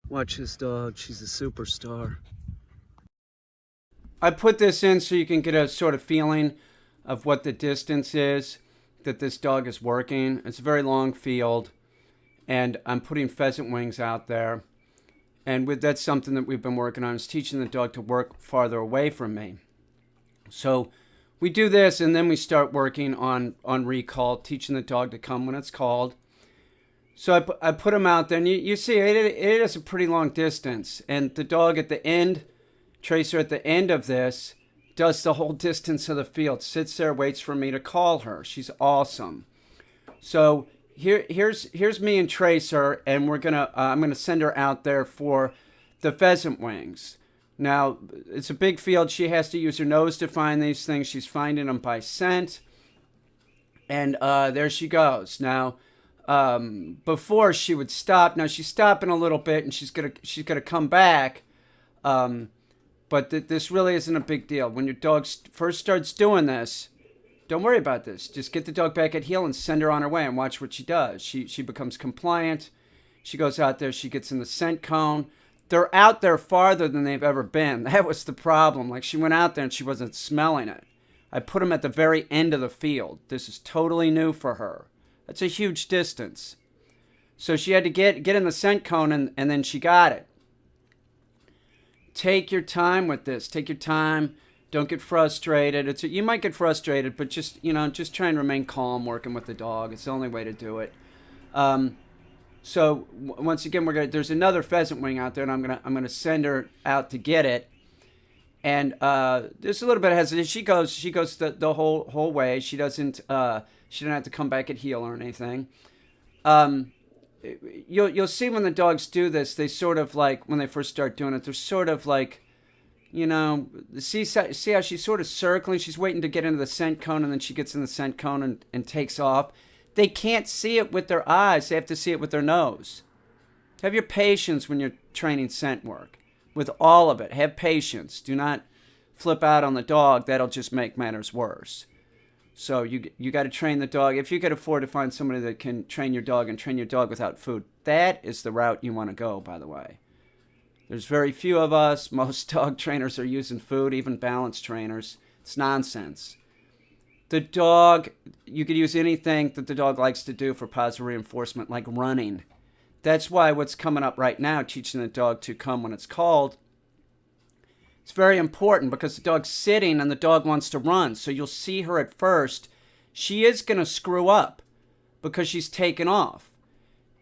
Watch this dog. She's a superstar. I put this in so you can get a sort of feeling of what the distance is that this dog is working. It's a very long field, and I'm putting pheasant wings out there. And that's something that we've been working on, is teaching the dog to work farther away from me. So we do this, and then we start working on recall, teaching the dog to come when it's called. So I put him out there, and you see it is a pretty long distance. And the dog at the end, Tracer at the end of this, does the whole distance of the field, sits there, waits for me to call her. She's awesome. So here's me and Tracer, and I'm gonna send her out there for the pheasant wings. Now it's a big field. She has to use her nose to find these things. She's finding them by scent, and there she goes. Now before she would stop. Now she's stopping a little bit, and she's gonna come back. But this really isn't a big deal. When your dog first starts doing this, don't worry about this. Just get the dog back at heel and send her on her way and watch what she does. She becomes compliant. She goes out there. She gets in the scent cone. They're out there farther than they've ever been. That was the problem. Like, she went out there and she wasn't smelling it. I put them at the very end of the field. This is totally new for her. That's a huge distance. So she had to get in the scent cone, and then she got it. Take your time with this. Take your time. Don't get frustrated. You might get frustrated, but just try and remain calm working with the dog. It's the only way to do it. So once again, there's another pheasant wing out there, and I'm gonna send her out to get it. And there's a little bit of hesitation. She goes the whole way. She doesn't have to come back at heel or anything. You'll see when the dogs do this, they sort of, like, when they first start doing it, they're sort of like, see how she's sort of circling. She's waiting to get into the scent cone, and then she gets in the scent cone and takes off. They can't see it with their eyes. They have to see it with their nose. Have your patience when you're training scent work. With all of it, have patience. Do not flip out on the dog. That'll just make matters worse. So you got to train the dog. If you could afford to find somebody that can train your dog and train your dog without food, that is the route you want to go, by the way. There's very few of us. Most dog trainers are using food, even balance trainers. It's nonsense. The dog, you could use anything that the dog likes to do for positive reinforcement, like running. That's why what's coming up right now, teaching the dog to come when it's called, it's very important, because the dog's sitting and the dog wants to run. So you'll see her at first. She is going to screw up because she's taken off.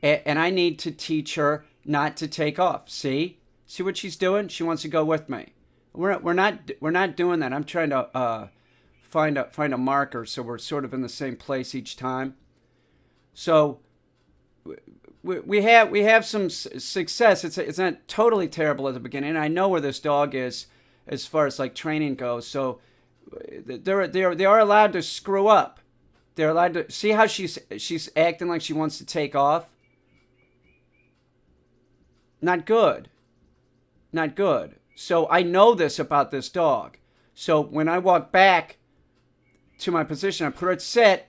And I need to teach her not to take off. See what she's doing? She wants to go with me. We're not doing that. I'm trying to find a marker so we're sort of in the same place each time. So we have some success. It's not totally terrible at the beginning. I know where this dog is as far as, like, training goes. So they are allowed to screw up. They're allowed to see how she's acting like she wants to take off. Not good. Not good. So I know this about this dog. So when I walk back to my position, I put her at sit.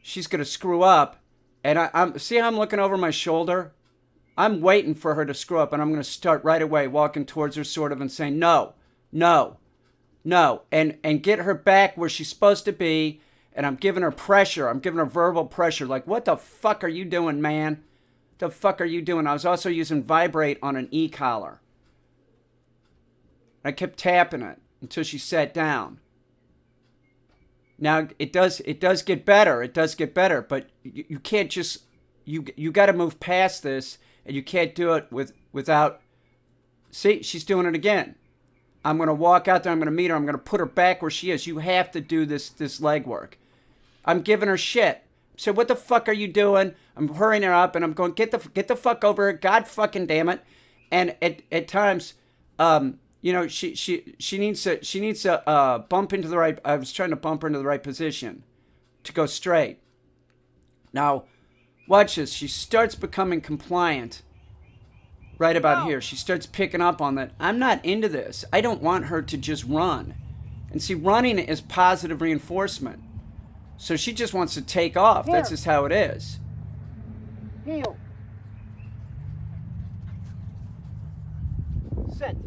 She's gonna screw up, and I'm see how I'm looking over my shoulder. I'm waiting for her to screw up, and I'm going to start right away walking towards her, sort of, and saying, no, and get her back where she's supposed to be, and I'm giving her pressure. I'm giving her verbal pressure, like, what the fuck are you doing, man? The fuck are you doing? I was also using vibrate on an e-collar. I kept tapping it until she sat down. Now, it does get better. It does get better, but you can't just, you got to move past this. And you can't do it without... See, she's doing it again. I'm going to walk out there. I'm going to meet her. I'm going to put her back where she is. You have to do this leg work. I'm giving her shit. So what the fuck are you doing? I'm hurrying her up, and I'm going, get the fuck over her. God fucking damn it. And at times, she needs to bump into the right... I was trying to bump her into the right position to go straight. Now... watch this. She starts becoming compliant right about here. She starts picking up on that. I'm not into this. I don't want her to just run. And see, running is positive reinforcement. So she just wants to take off. That's just how it is. Heel. Sit.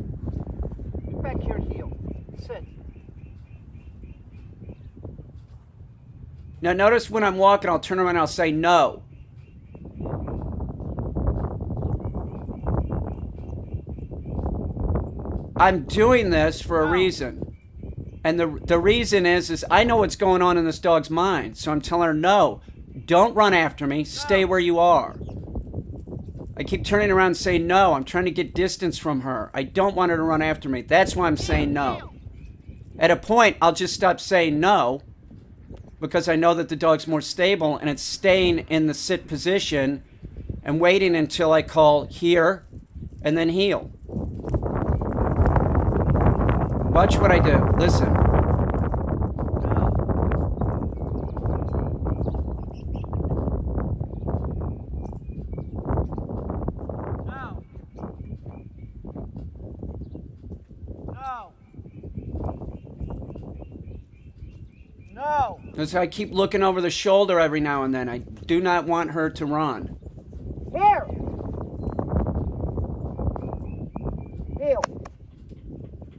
Get back here and heel. Sit. Now notice when I'm walking, I'll turn around and I'll say no. I'm doing this for a reason. And the reason is I know what's going on in this dog's mind. So I'm telling her, no, don't run after me. Stay where you are. I keep turning around and saying no. I'm trying to get distance from her. I don't want her to run after me. That's why I'm saying no. At a point, I'll just stop saying no because I know that the dog's more stable and it's staying in the sit position and waiting until I call here and then heel. Watch what I do. Listen. No. No. No. Notice I keep looking over the shoulder every now and then. I do not want her to run. Here. Heel.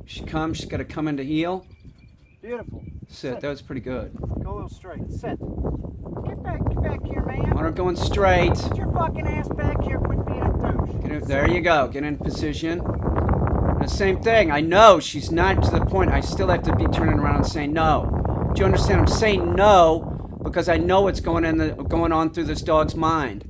She comes, she's got to come into heel. Beautiful. Sit. That was pretty good. Go a little straight. Sit. Get back here, man. Want her going straight. Get your fucking ass back here. Quit being a douche. There you go. Get in position. The same thing. I know she's not to the point. I still have to be turning around and saying no. Do you understand? I'm saying no because I know what's going on through this dog's mind.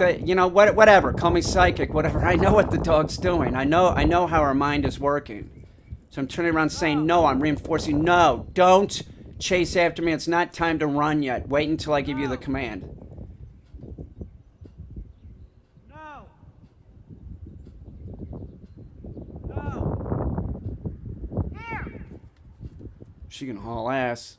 You know, whatever. Call me psychic, whatever. I know what the dog's doing. I know how her mind is working. So I'm turning around saying no. I'm reinforcing no. Don't chase after me. It's not time to run yet. Wait until I give you the command. No. No. Here. She can haul ass.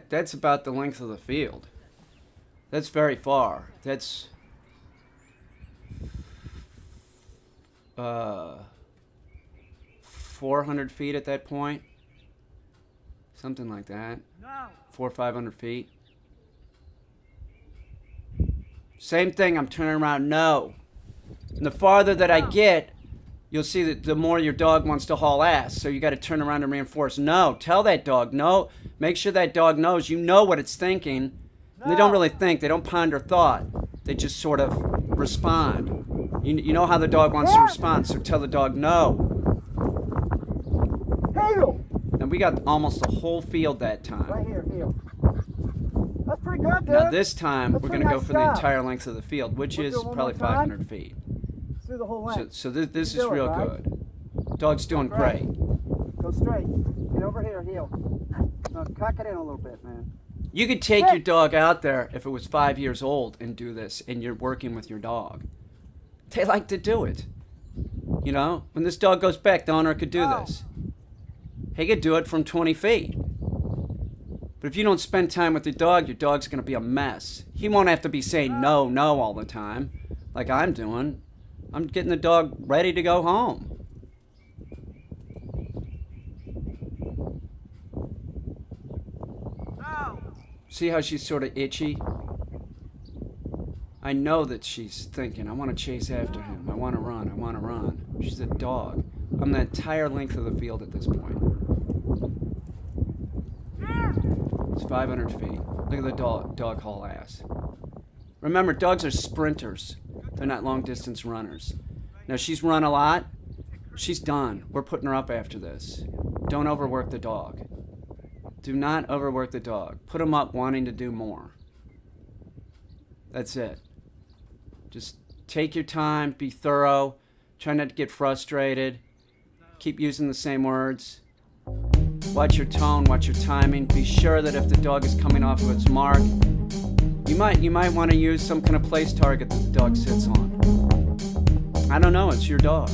That's about the length of the field. That's very far. That's 400 feet at that point. Something like that. No. 400 or 500 feet. Same thing, I'm turning around, no. And the farther that I get, you'll see that the more your dog wants to haul ass. So you got to turn around and reinforce. No, tell that dog no. Make sure that dog knows you know what it's thinking. And they don't really think. They don't ponder thought. They just sort of respond. You know how the dog wants to respond, so tell the dog no. Heel. And we got almost the whole field that time. Right here, heel. That's pretty good, dude. Now this time, That's we're a going to go nice for the job. entire length of the field, which We'll is do it one probably more time. 500 feet. Through the whole length. So this is do it, real right? good. Dog's doing great. Go straight. Get over here, heel. No, cock it in a little bit, man. You could take your dog out there if it was 5 years old and do this, and you're working with your dog. They like to do it. You know, when this dog goes back, the owner could do this. He could do it from 20 feet. But if you don't spend time with your dog's going to be a mess. He won't have to be saying no, no all the time, like I'm doing. I'm getting the dog ready to go home. See how she's sort of itchy? I know that she's thinking, I want to chase after him. I want to run. I want to run. She's a dog. I'm the entire length of the field at this point. It's 500 feet. Look at the dog haul ass. Remember, dogs are sprinters. They're not long distance runners. Now, she's run a lot. She's done. We're putting her up after this. Don't overwork the dog. Do not overwork the dog. Put him up wanting to do more. That's it. Just take your time. Be thorough. Try not to get frustrated. Keep using the same words. Watch your tone. Watch your timing. Be sure that if the dog is coming off of its mark, you might want to use some kind of place target that the dog sits on. I don't know. It's your dog.